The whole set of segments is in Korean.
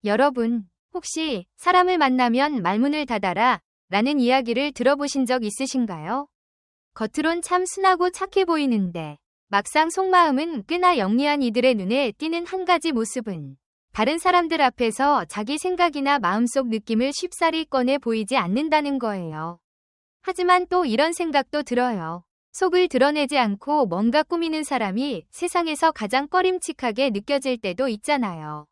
여러분, 혹시 사람을 만나면 말문을 닫아라 라는 이야기를 들어보신 적 있으신가요? 겉으론 참 순하고 착해 보이는데 막상 속마음은 꽤나 영리한 이들의 눈에 띄는 한 가지 모습은 다른 사람들 앞에서 자기 생각이나 마음속 느낌을 쉽사리 꺼내 보이지 않는다는 거예요. 하지만 또 이런 생각도 들어요. 속을 드러내지 않고 뭔가 꾸미는 사람이 세상에서 가장 꺼림칙하게 느껴질 때도 있잖아요.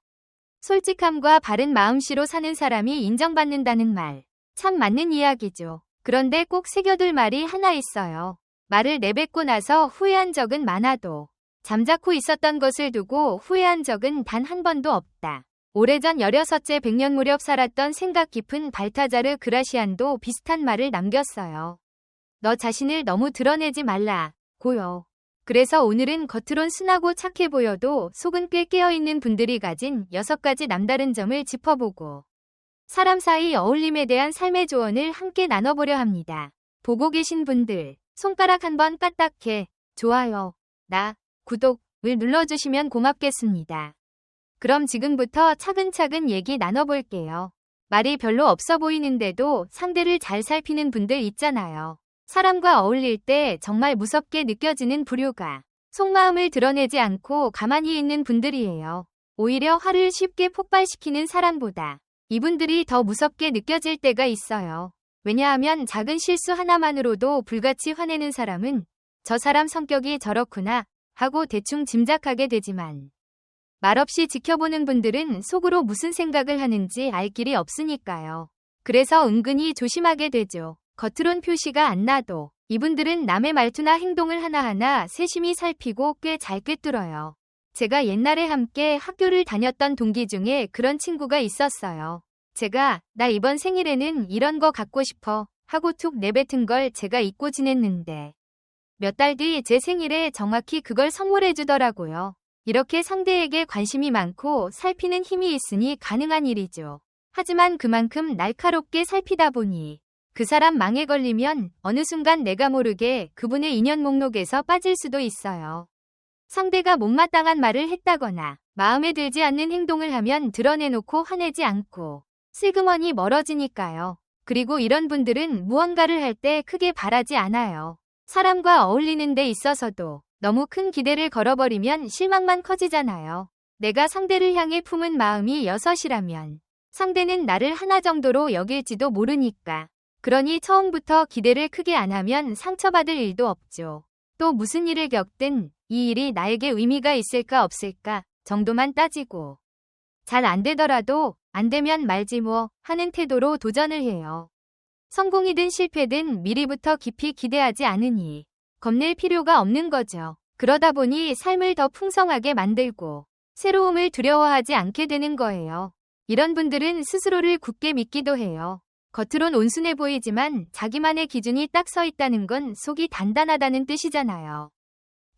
솔직함과 바른 마음씨로 사는 사람이 인정받는다는 말, 참 맞는 이야기죠. 그런데 꼭 새겨둘 말이 하나 있어요. 말을 내뱉고 나서 후회한 적은 많아도 잠자코 있었던 것을 두고 후회한 적은 단 한 번도 없다. 오래전 16째 백년 무렵 살았던 생각 깊은 발타자르 그라시안도 비슷한 말을 남겼어요. 너 자신을 너무 드러내지 말라, 고요. 그래서 오늘은 겉으론 순하고 착해 보여도 속은 꽤 깨어있는 분들이 가진 6가지 남다른 점을 짚어보고 사람 사이 어울림에 대한 삶의 조언을 함께 나눠보려 합니다. 보고 계신 분들, 손가락 한번 까딱해, 좋아요, 구독을 눌러주시면 고맙겠습니다. 그럼 지금부터 차근차근 얘기 나눠볼게요. 말이 별로 없어 보이는데도 상대를 잘 살피는 분들 있잖아요. 사람과 어울릴 때 정말 무섭게 느껴지는 부류가 속마음을 드러내지 않고 가만히 있는 분들이에요. 오히려 화를 쉽게 폭발시키는 사람보다 이분들이 더 무섭게 느껴질 때가 있어요. 왜냐하면 작은 실수 하나만으로도 불같이 화내는 사람은 저 사람 성격이 저렇구나 하고 대충 짐작하게 되지만 말없이 지켜보는 분들은 속으로 무슨 생각을 하는지 알 길이 없으니까요. 그래서 은근히 조심하게 되죠. 겉으론 표시가 안 나도 이분들은 남의 말투나 행동을 하나하나 세심히 살피고 꽤 잘 꿰뚫어요. 제가 옛날에 함께 학교를 다녔던 동기 중에 그런 친구가 있었어요. 제가 나 이번 생일에는 이런 거 갖고 싶어 하고 툭 내뱉은 걸 제가 잊고 지냈는데 몇 달 뒤 제 생일에 정확히 그걸 선물해 주더라고요. 이렇게 상대에게 관심이 많고 살피는 힘이 있으니 가능한 일이죠. 하지만 그만큼 날카롭게 살피다 보니 그 사람 망에 걸리면 어느 순간 내가 모르게 그분의 인연 목록에서 빠질 수도 있어요. 상대가 못마땅한 말을 했다거나 마음에 들지 않는 행동을 하면 드러내놓고 화내지 않고 슬그머니 멀어지니까요. 그리고 이런 분들은 무언가를 할 때 크게 바라지 않아요. 사람과 어울리는 데 있어서도 너무 큰 기대를 걸어버리면 실망만 커지잖아요. 내가 상대를 향해 품은 마음이 6이라면 상대는 나를 하나 정도로 여길지도 모르니까. 그러니 처음부터 기대를 크게 안 하면 상처받을 일도 없죠. 또 무슨 일을 겪든 이 일이 나에게 의미가 있을까 없을까 정도만 따지고 잘 안 되더라도 안 되면 말지 뭐 하는 태도로 도전을 해요. 성공이든 실패든 미리부터 깊이 기대하지 않으니 겁낼 필요가 없는 거죠. 그러다 보니 삶을 더 풍성하게 만들고 새로움을 두려워하지 않게 되는 거예요. 이런 분들은 스스로를 굳게 믿기도 해요. 겉으론 온순해 보이지만 자기만의 기준이 딱 서 있다는 건 속이 단단하다는 뜻이잖아요.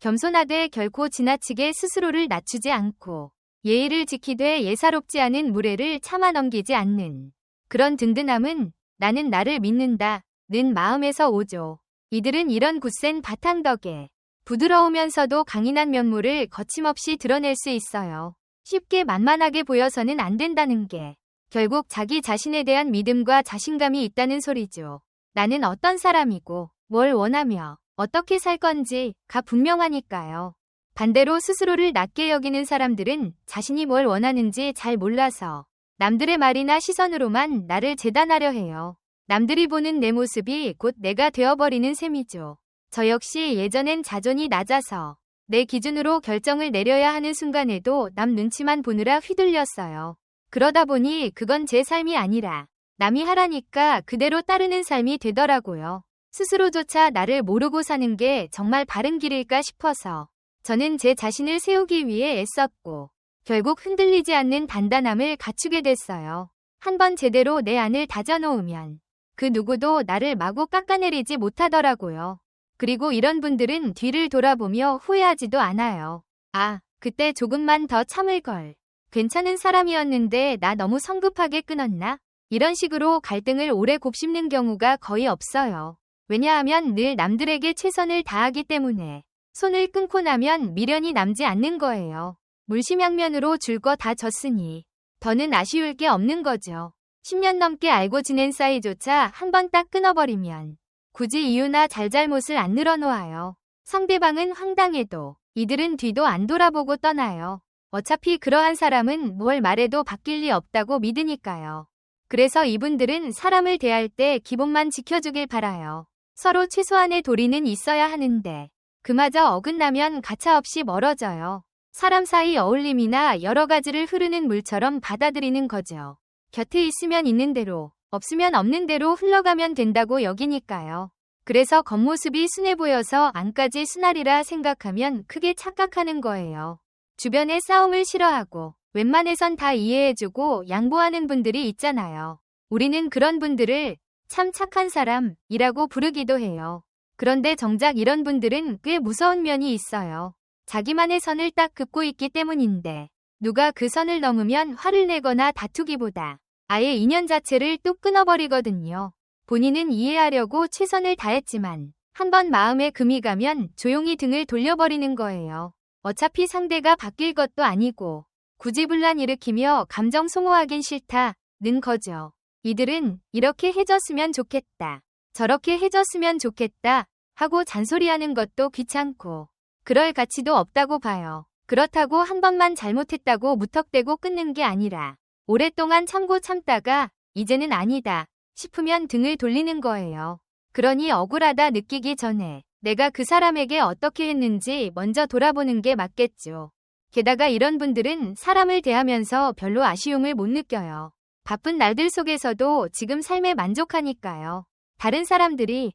겸손하되 결코 지나치게 스스로를 낮추지 않고 예의를 지키되 예사롭지 않은 무례를 참아 넘기지 않는 그런 든든함은 나는 나를 믿는다 는 마음에서 오죠. 이들은 이런 굳센 바탕 덕에 부드러우면서도 강인한 면모를 거침없이 드러낼 수 있어요. 쉽게 만만하게 보여서는 안 된다는 게 결국 자기 자신에 대한 믿음과 자신감이 있다는 소리죠. 나는 어떤 사람이고 뭘 원하며 어떻게 살 건지가 분명하니까요. 반대로 스스로를 낮게 여기는 사람들은 자신이 뭘 원하는지 잘 몰라서 남들의 말이나 시선으로만 나를 재단하려 해요. 남들이 보는 내 모습이 곧 내가 되어버리는 셈이죠. 저 역시 예전엔 자존이 낮아서 내 기준으로 결정을 내려야 하는 순간에도 남 눈치만 보느라 휘둘렸어요. 그러다 보니 그건 제 삶이 아니라 남이 하라니까 그대로 따르는 삶이 되더라고요. 스스로조차 나를 모르고 사는 게 정말 바른 길일까 싶어서 저는 제 자신을 세우기 위해 애썼고 결국 흔들리지 않는 단단함을 갖추게 됐어요. 한번 제대로 내 안을 다져놓으면 그 누구도 나를 마구 깎아내리지 못하더라고요. 그리고 이런 분들은 뒤를 돌아보며 후회하지도 않아요. 아, 그때 조금만 더 참을 걸. 괜찮은 사람이었는데 나 너무 성급하게 끊었나? 이런 식으로 갈등을 오래 곱씹는 경우가 거의 없어요. 왜냐하면 늘 남들에게 최선을 다하기 때문에 손을 끊고 나면 미련이 남지 않는 거예요. 물심양면으로 줄 거 다 줬으니 더는 아쉬울 게 없는 거죠. 10년 넘게 알고 지낸 사이조차 한 번 딱 끊어버리면 굳이 이유나 잘잘못을 안 늘어놓아요. 상대방은 황당해도 이들은 뒤도 안 돌아보고 떠나요. 어차피 그러한 사람은 뭘 말해도 바뀔 리 없다고 믿으니까요. 그래서 이분들은 사람을 대할 때 기본만 지켜주길 바라요. 서로 최소한의 도리는 있어야 하는데 그마저 어긋나면 가차없이 멀어져요. 사람 사이 어울림이나 여러 가지를 흐르는 물처럼 받아들이는 거죠. 곁에 있으면 있는 대로, 없으면 없는 대로 흘러가면 된다고 여기니까요. 그래서 겉모습이 순해 보여서 안까지 순하리라 생각하면 크게 착각하는 거예요. 주변의 싸움을 싫어하고 웬만해선 다 이해해주고 양보하는 분들이 있잖아요. 우리는 그런 분들을 참 착한 사람이라고 부르기도 해요. 그런데 정작 이런 분들은 꽤 무서운 면이 있어요. 자기만의 선을 딱 긋고 있기 때문인데 누가 그 선을 넘으면 화를 내거나 다투기보다 아예 인연 자체를 뚝 끊어버리거든요. 본인은 이해하려고 최선을 다했지만 한번 마음에 금이 가면 조용히 등을 돌려버리는 거예요. 어차피 상대가 바뀔 것도 아니고 굳이 분란 일으키며 감정 소모하긴 싫다는 거죠. 이들은 이렇게 해줬으면 좋겠다, 저렇게 해줬으면 좋겠다 하고 잔소리하는 것도 귀찮고 그럴 가치도 없다고 봐요. 그렇다고 한 번만 잘못했다고 무턱대고 끊는 게 아니라 오랫동안 참고 참다가 이제는 아니다 싶으면 등을 돌리는 거예요. 그러니 억울하다 느끼기 전에 내가 그 사람에게 어떻게 했는지 먼저 돌아보는 게 맞겠죠. 게다가 이런 분들은 사람을 대하면서 별로 아쉬움을 못 느껴요. 바쁜 날들 속에서도 지금 삶에 만족하니까요. 다른 사람들이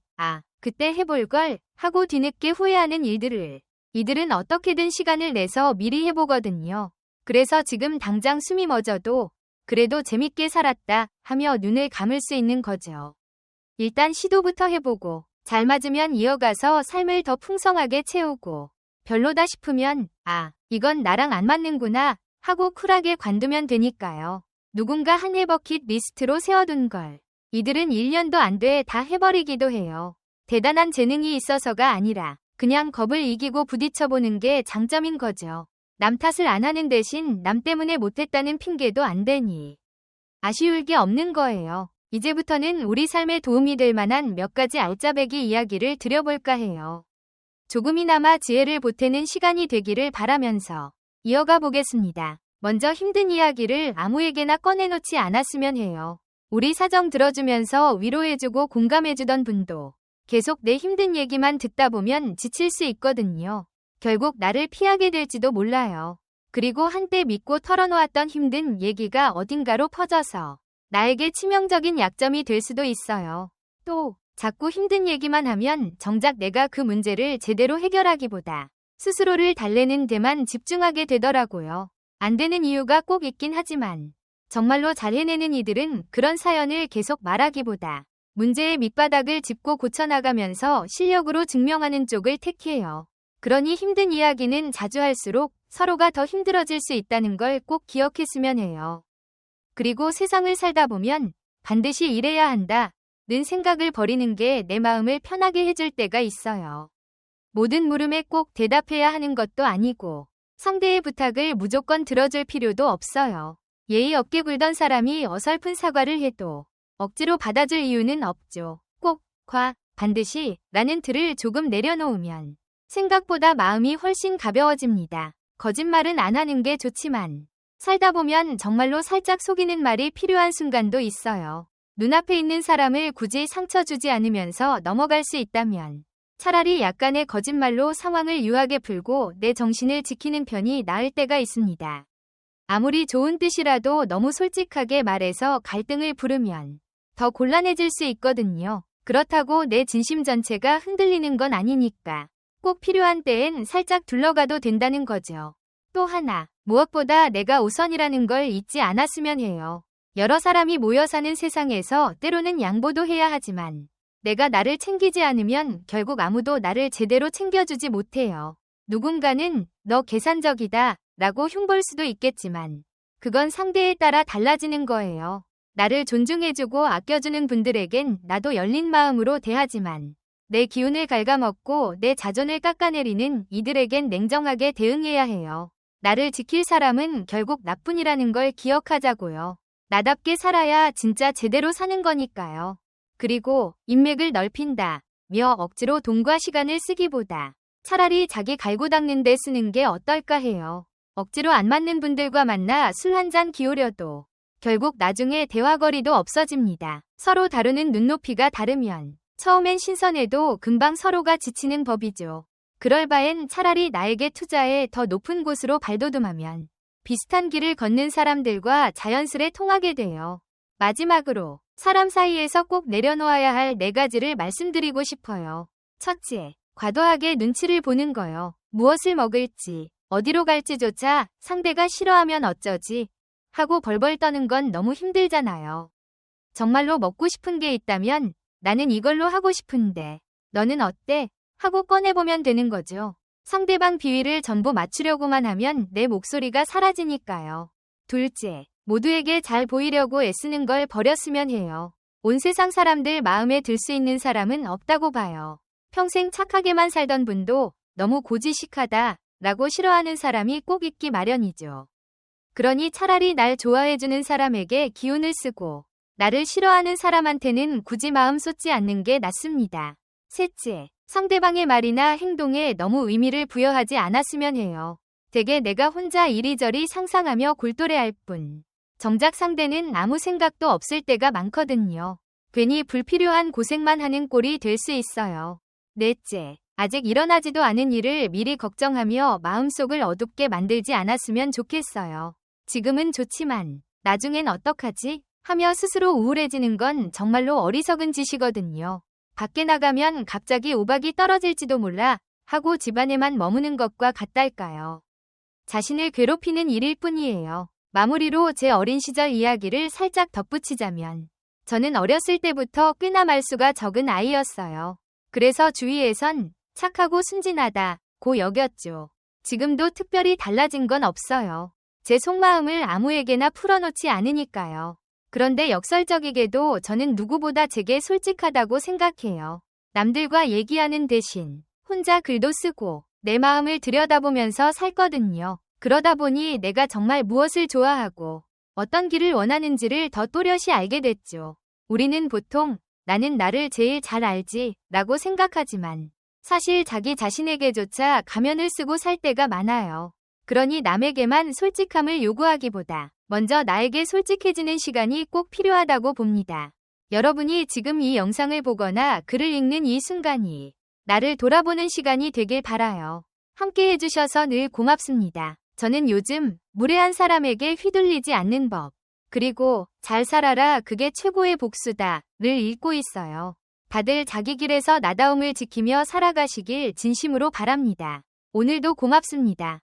그때 해볼 걸 하고 뒤늦게 후회하는 일들을 이들은 어떻게든 시간을 내서 미리 해보거든요. 그래서 지금 당장 숨이 멎어도 그래도 재밌게 살았다 하며 눈을 감을 수 있는 거죠. 일단 시도부터 해보고 잘 맞으면 이어가서 삶을 더 풍성하게 채우고 별로다 싶으면 이건 나랑 안 맞는구나 하고 쿨하게 관두면 되니까요. 누군가 한 해 버킷리스트로 세워둔 걸 이들은 1년도 안 돼 다 해버리기도 해요. 대단한 재능이 있어서가 아니라 그냥 겁을 이기고 부딪혀보는 게 장점인 거죠. 남 탓을 안 하는 대신 남 때문에 못했다는 핑계도 안 대니 아쉬울 게 없는 거예요. 이제부터는 우리 삶에 도움이 될 만한 몇 가지 알짜배기 이야기를 드려볼까 해요. 조금이나마 지혜를 보태는 시간이 되기를 바라면서 이어가 보겠습니다. 먼저 힘든 이야기를 아무에게나 꺼내놓지 않았으면 해요. 우리 사정 들어주면서 위로해주고 공감해주던 분도 계속 내 힘든 얘기만 듣다 보면 지칠 수 있거든요. 결국 나를 피하게 될지도 몰라요. 그리고 한때 믿고 털어놓았던 힘든 얘기가 어딘가로 퍼져서 나에게 치명적인 약점이 될 수도 있어요. 또 자꾸 힘든 얘기만 하면 정작 내가 그 문제를 제대로 해결하기보다 스스로를 달래는 데만 집중하게 되더라고요. 안 되는 이유가 꼭 있긴 하지만 정말로 잘 해내는 이들은 그런 사연을 계속 말하기보다 문제의 밑바닥을 짚고 고쳐나가면서 실력으로 증명하는 쪽을 택해요. 그러니 힘든 이야기는 자주 할수록 서로가 더 힘들어질 수 있다는 걸 꼭 기억했으면 해요. 그리고 세상을 살다 보면 반드시 이래야 한다는 생각을 버리는 게 내 마음을 편하게 해줄 때가 있어요. 모든 물음에 꼭 대답해야 하는 것도 아니고 상대의 부탁을 무조건 들어줄 필요도 없어요. 예의 없게 굴던 사람이 어설픈 사과를 해도 억지로 받아줄 이유는 없죠. 꼭, 반드시 라는 틀을 조금 내려놓으면 생각보다 마음이 훨씬 가벼워집니다. 거짓말은 안 하는 게 좋지만 살다 보면 정말로 살짝 속이는 말이 필요한 순간도 있어요. 눈앞에 있는 사람을 굳이 상처 주지 않으면서 넘어갈 수 있다면 차라리 약간의 거짓말로 상황을 유하게 풀고 내 정신을 지키는 편이 나을 때가 있습니다. 아무리 좋은 뜻이라도 너무 솔직하게 말해서 갈등을 부르면 더 곤란해질 수 있거든요. 그렇다고 내 진심 전체가 흔들리는 건 아니니까 꼭 필요한 때엔 살짝 둘러가도 된다는 거죠. 또 하나, 무엇보다 내가 우선이라는 걸 잊지 않았으면 해요. 여러 사람이 모여 사는 세상에서 때로는 양보도 해야 하지만 내가 나를 챙기지 않으면 결국 아무도 나를 제대로 챙겨주지 못해요. 누군가는 너 계산적이다 라고 흉볼 수도 있겠지만 그건 상대에 따라 달라지는 거예요. 나를 존중해주고 아껴주는 분들에겐 나도 열린 마음으로 대하지만 내 기운을 갉아먹고 내 자존을 깎아내리는 이들에겐 냉정하게 대응해야 해요. 나를 지킬 사람은 결국 나뿐이라는 걸 기억하자고요. 나답게 살아야 진짜 제대로 사는 거니까요. 그리고 인맥을 넓힌다 며 억지로 돈과 시간을 쓰기보다 차라리 자기 갈고 닦는 데 쓰는 게 어떨까 해요. 억지로 안 맞는 분들과 만나 술 한 잔 기울여도 결국 나중에 대화거리도 없어집니다. 서로 다루는 눈높이가 다르면 처음엔 신선해도 금방 서로가 지치는 법이죠. 그럴 바엔 차라리 나에게 투자해 더 높은 곳으로 발돋움하면 비슷한 길을 걷는 사람들과 자연스레 통하게 돼요. 마지막으로 사람 사이에서 꼭 내려놓아야 할 4가지를 말씀드리고 싶어요. 첫째, 과도하게 눈치를 보는 거요. 무엇을 먹을지, 어디로 갈지조차 상대가 싫어하면 어쩌지 하고 벌벌 떠는 건 너무 힘들잖아요. 정말로 먹고 싶은 게 있다면 나는 이걸로 하고 싶은데 너는 어때? 하고 꺼내보면 되는 거죠. 상대방 비위를 전부 맞추려고만 하면 내 목소리가 사라지니까요. 둘째, 모두에게 잘 보이려고 애쓰는 걸 버렸으면 해요. 온 세상 사람들 마음에 들 수 있는 사람은 없다고 봐요. 평생 착하게만 살던 분도 너무 고지식하다 라고 싫어하는 사람이 꼭 있기 마련이죠. 그러니 차라리 날 좋아해주는 사람에게 기운을 쓰고 나를 싫어하는 사람한테는 굳이 마음 쏟지 않는 게 낫습니다. 셋째, 상대방의 말이나 행동에 너무 의미를 부여하지 않았으면 해요. 대개 내가 혼자 이리저리 상상하며 골똘해할 뿐 정작 상대는 아무 생각도 없을 때가 많거든요. 괜히 불필요한 고생만 하는 꼴이 될 수 있어요. 넷째, 아직 일어나지도 않은 일을 미리 걱정하며 마음속을 어둡게 만들지 않았으면 좋겠어요. 지금은 좋지만 나중엔 어떡하지? 하며 스스로 우울해지는 건 정말로 어리석은 짓이거든요. 밖에 나가면 갑자기 오박이 떨어질지도 몰라 하고 집안에만 머무는 것과 같달까요. 자신을 괴롭히는 일일 뿐이에요. 마무리로 제 어린 시절 이야기를 살짝 덧붙이자면 저는 어렸을 때부터 꽤나 말수가 적은 아이였어요. 그래서 주위에선 착하고 순진하다고 여겼죠. 지금도 특별히 달라진 건 없어요. 제 속마음을 아무에게나 풀어놓지 않으니까요. 그런데 역설적이게도 저는 누구보다 제게 솔직하다고 생각해요. 남들과 얘기하는 대신 혼자 글도 쓰고 내 마음을 들여다보면서 살거든요. 그러다 보니 내가 정말 무엇을 좋아하고 어떤 길을 원하는지를 더 또렷이 알게 됐죠. 우리는 보통 나는 나를 제일 잘 알지 라고 생각하지만 사실 자기 자신에게조차 가면을 쓰고 살 때가 많아요. 그러니 남에게만 솔직함을 요구하기보다 먼저 나에게 솔직해지는 시간이 꼭 필요하다고 봅니다. 여러분이 지금 이 영상을 보거나 글을 읽는 이 순간이 나를 돌아보는 시간이 되길 바라요. 함께 해주셔서 늘 고맙습니다. 저는 요즘 무례한 사람에게 휘둘리지 않는 법, 그리고 잘 살아라 그게 최고의 복수다 를 읽고 있어요. 다들 자기 길에서 나다움을 지키며 살아가시길 진심으로 바랍니다. 오늘도 고맙습니다.